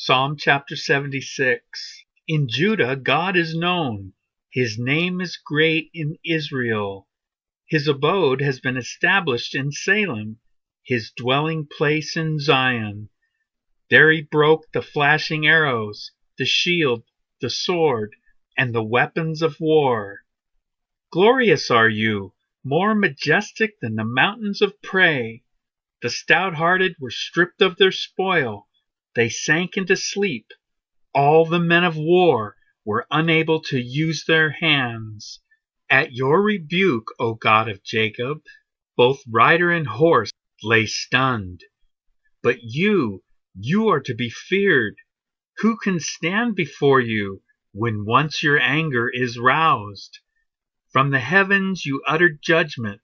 Psalm chapter 76. In Judah God is known. His name is great in Israel. His abode has been established in Salem, his dwelling place in Zion. There he broke the flashing arrows, the shield, the sword, and the weapons of war. Glorious are you, more majestic than the mountains of prey. The stout-hearted were stripped of their spoil. They sank into sleep. All the men of war were unable to use their hands. At your rebuke, O God of Jacob, both rider and horse lay stunned. But you are to be feared. Who can stand before you when once your anger is roused? From the heavens you uttered judgment.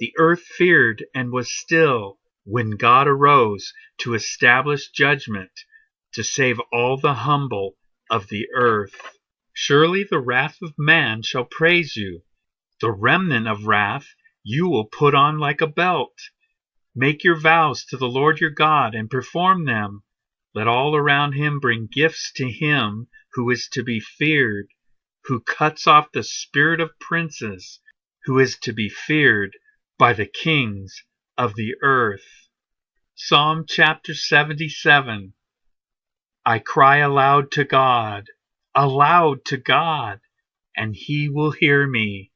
The earth feared and was still when God arose to establish judgment, to save all the humble of the earth. Surely the wrath of man shall praise you. The remnant of wrath you will put on like a belt. Make your vows to the Lord your God and perform them. Let all around him bring gifts to him who is to be feared, who cuts off the spirit of princes, who is to be feared by the kings of the earth. Psalm chapter 77. I cry aloud to God, and he will hear me.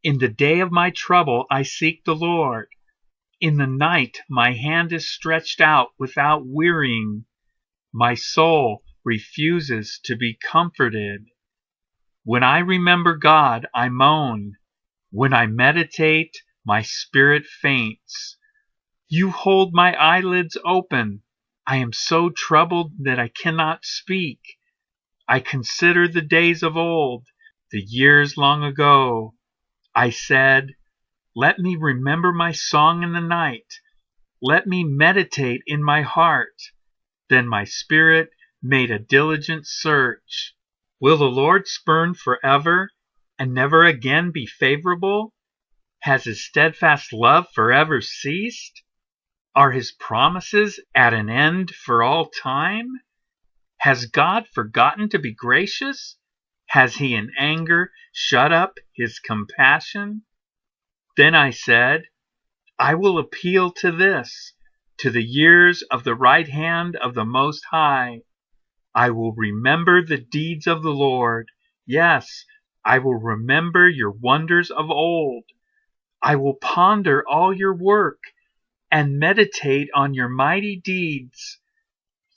In the day of my trouble I seek the Lord. In the night my hand is stretched out without wearying. My soul refuses to be comforted. When I remember God, I moan. When I meditate, my spirit faints. You hold my eyelids open. I am so troubled that I cannot speak. I consider the days of old, the years long ago. I said, let me remember my song in the night. Let me meditate in my heart. Then my spirit made a diligent search. Will the Lord spurn forever and never again be favorable? Has his steadfast love forever ceased? Are his promises at an end for all time? Has God forgotten to be gracious? Has he in anger shut up his compassion? Then I said, I will appeal to this, to the years of the right hand of the Most High. I will remember the deeds of the Lord. Yes, I will remember your wonders of old. I will ponder all your work and meditate on your mighty deeds.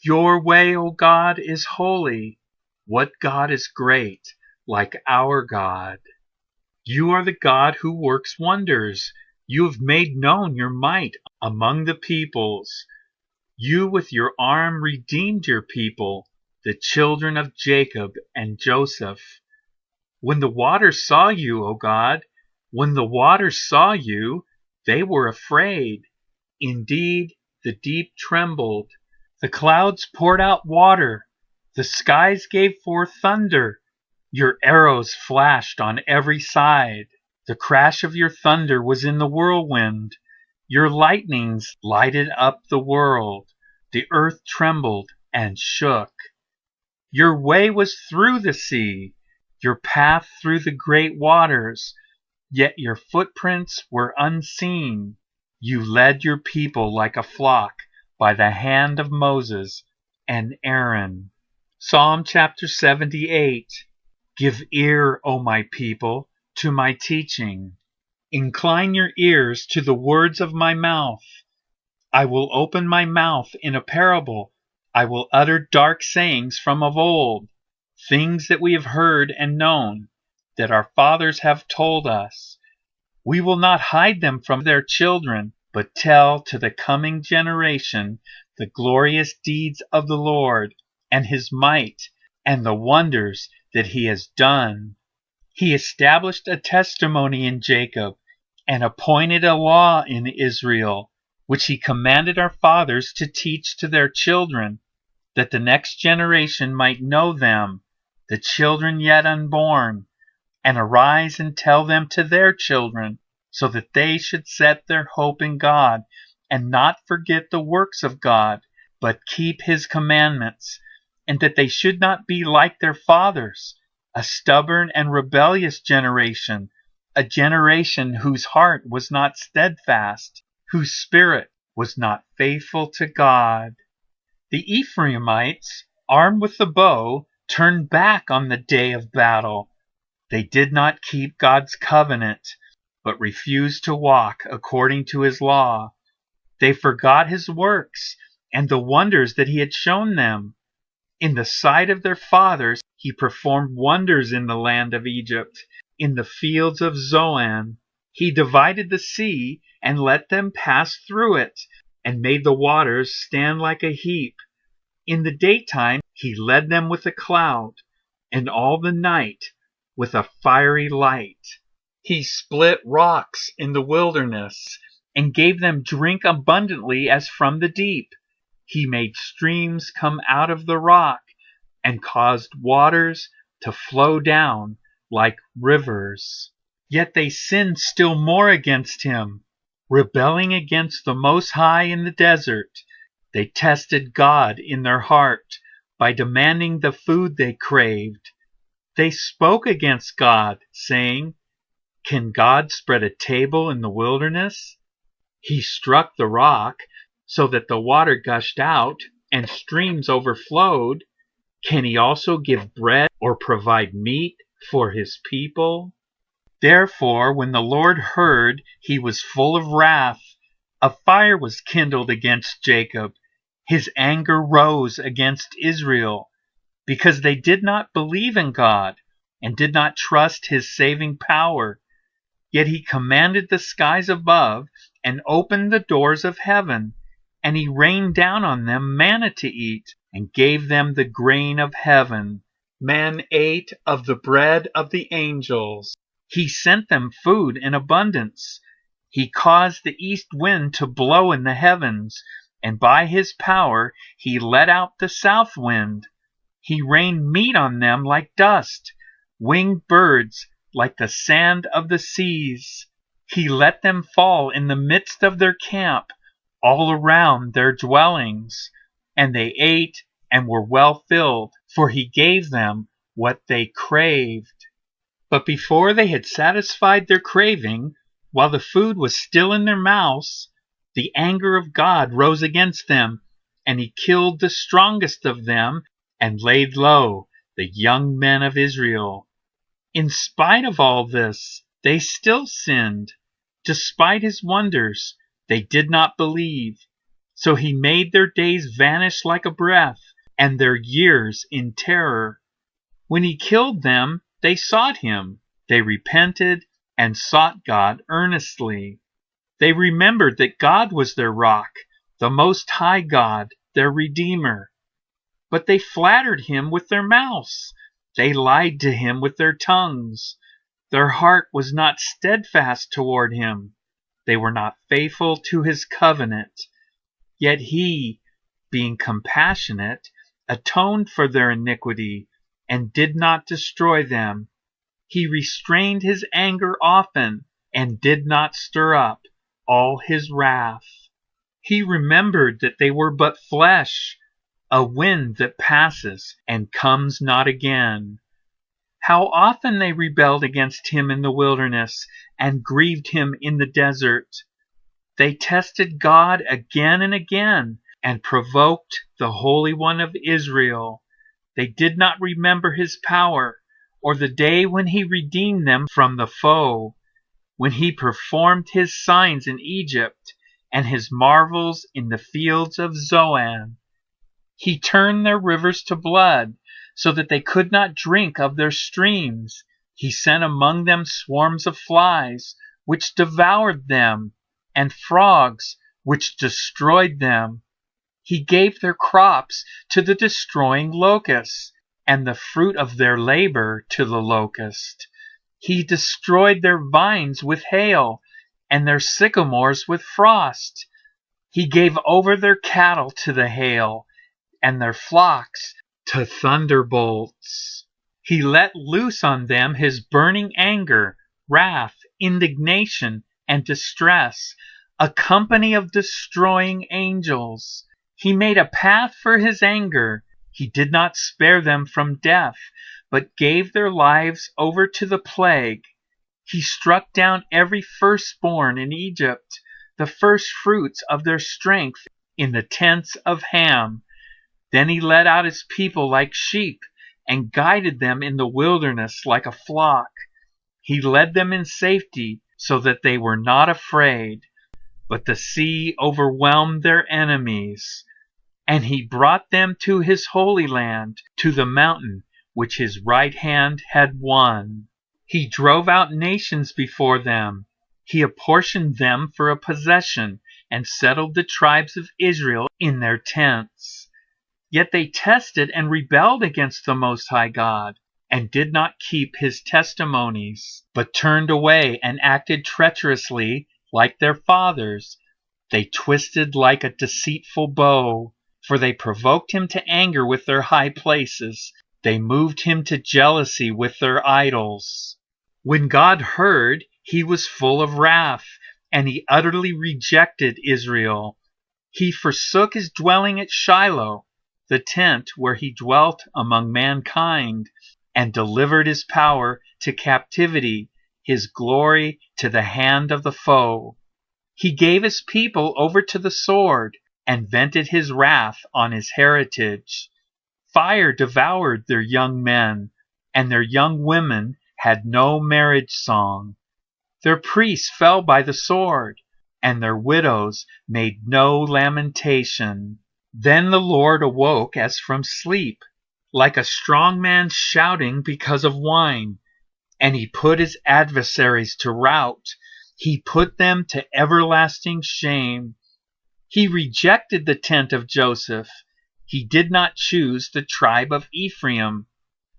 Your way, O God, is holy. What God is great, like our God? You are the God who works wonders. You have made known your might among the peoples. You with your arm redeemed your people, the children of Jacob and Joseph. When the waters saw you, O God, when the waters saw you, they were afraid. Indeed, the deep trembled. The clouds poured out water. The skies gave forth thunder. Your arrows flashed on every side. The crash of your thunder was in the whirlwind. Your lightnings lighted up the world. The earth trembled and shook. Your way was through the sea, your path through the great waters, yet your footprints were unseen. You led your people like a flock by the hand of Moses and Aaron. Psalm chapter 78. Give ear, O my people, to my teaching. Incline your ears to the words of my mouth. I will open my mouth in a parable. I will utter dark sayings from of old, things that we have heard and known, that our fathers have told us. We will not hide them from their children, but tell to the coming generation the glorious deeds of the Lord, and his might, and the wonders that he has done. He established a testimony in Jacob, and appointed a law in Israel, which he commanded our fathers to teach to their children, that the next generation might know them, the children yet unborn, and arise and tell them to their children, so that they should set their hope in God, and not forget the works of God, but keep his commandments, and that they should not be like their fathers, a stubborn and rebellious generation, a generation whose heart was not steadfast, whose spirit was not faithful to God. The Ephraimites, armed with the bow, turned back on the day of battle. They did not keep God's covenant, but refused to walk according to his law. They forgot his works and the wonders that he had shown them. In the sight of their fathers, he performed wonders in the land of Egypt, in the fields of Zoan. He divided the sea and let them pass through it, and made the waters stand like a heap. In the daytime he led them with a cloud, and all the night with a fiery light. He split rocks in the wilderness, and gave them drink abundantly as from the deep. He made streams come out of the rock, and caused waters to flow down like rivers. Yet they sinned still more against him, rebelling against the Most High in the desert. They tested God in their heart by demanding the food they craved. They spoke against God, saying, "Can God spread a table in the wilderness?" He struck the rock so that the water gushed out and streams overflowed. Can he also give bread or provide meat for his people? Therefore, when the Lord heard, he was full of wrath. A fire was kindled against Jacob. His anger rose against Israel, because they did not believe in God and did not trust his saving power. Yet he commanded the skies above and opened the doors of heaven, and he rained down on them manna to eat, and gave them the grain of heaven. Man ate of the bread of the angels. He sent them food in abundance. He caused the east wind to blow in the heavens, and by his power he let out the south wind. He rained meat on them like dust, winged birds like the sand of the seas. He let them fall in the midst of their camp, all around their dwellings, and they ate and were well filled, for he gave them what they craved. But before they had satisfied their craving, while the food was still in their mouths, the anger of God rose against them, and he killed the strongest of them and laid low the young men of Israel. In spite of all this, they still sinned. Despite his wonders, they did not believe. So he made their days vanish like a breath, and their years in terror. When he killed them, they sought him. They repented and sought God earnestly. They remembered that God was their rock, the Most High God, their Redeemer. But they flattered him with their mouths. They lied to him with their tongues. Their heart was not steadfast toward him. They were not faithful to his covenant. Yet he, being compassionate, atoned for their iniquity and did not destroy them. He restrained his anger often and did not stir up all his wrath. He remembered that they were but flesh, a wind that passes and comes not again. How often they rebelled against him in the wilderness and grieved him in the desert. They tested God again and again and provoked the Holy One of Israel. They did not remember his power or the day when he redeemed them from the foe, when he performed his signs in Egypt and his marvels in the fields of Zoan. He turned their rivers to blood, so that they could not drink of their streams. He sent among them swarms of flies, which devoured them, and frogs, which destroyed them. He gave their crops to the destroying locust, and the fruit of their labor to the locust. He destroyed their vines with hail, and their sycamores with frost. He gave over their cattle to the hail, and their flocks to thunderbolts. He let loose on them his burning anger, wrath, indignation, and distress, a company of destroying angels. He made a path for his anger. He did not spare them from death, but gave their lives over to the plague. He struck down every firstborn in Egypt, the first fruits of their strength in the tents of Ham. Then he led out his people like sheep and guided them in the wilderness like a flock. He led them in safety so that they were not afraid. But the sea overwhelmed their enemies. And he brought them to his holy land, to the mountain which his right hand had won. He drove out nations before them. He apportioned them for a possession and settled the tribes of Israel in their tents. Yet they tested and rebelled against the Most High God, and did not keep his testimonies, but turned away and acted treacherously like their fathers. They twisted like a deceitful bow, for they provoked him to anger with their high places. They moved him to jealousy with their idols. When God heard, he was full of wrath, and he utterly rejected Israel. He forsook his dwelling at Shiloh, the tent where he dwelt among mankind, and delivered his power to captivity, his glory to the hand of the foe. He gave his people over to the sword, and vented his wrath on his heritage. Fire devoured their young men, and their young women had no marriage song. Their priests fell by the sword, and their widows made no lamentation. Then the Lord awoke as from sleep, like a strong man shouting because of wine, and he put his adversaries to rout. He put them to everlasting shame. He rejected the tent of Joseph. He did not choose the tribe of Ephraim,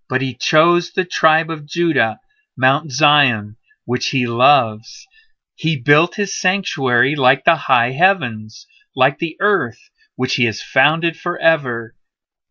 but he chose the tribe of Judah, Mount Zion, which he loves. He built his sanctuary like the high heavens, like the earth, which he has founded forever.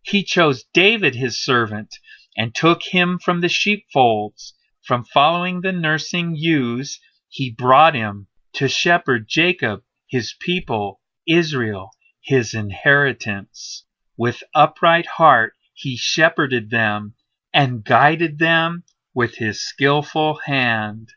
He chose David his servant, and took him from the sheepfolds. From following the nursing ewes, he brought him to shepherd Jacob, his people, Israel, his inheritance. With upright heart he shepherded them, and guided them with his skillful hand.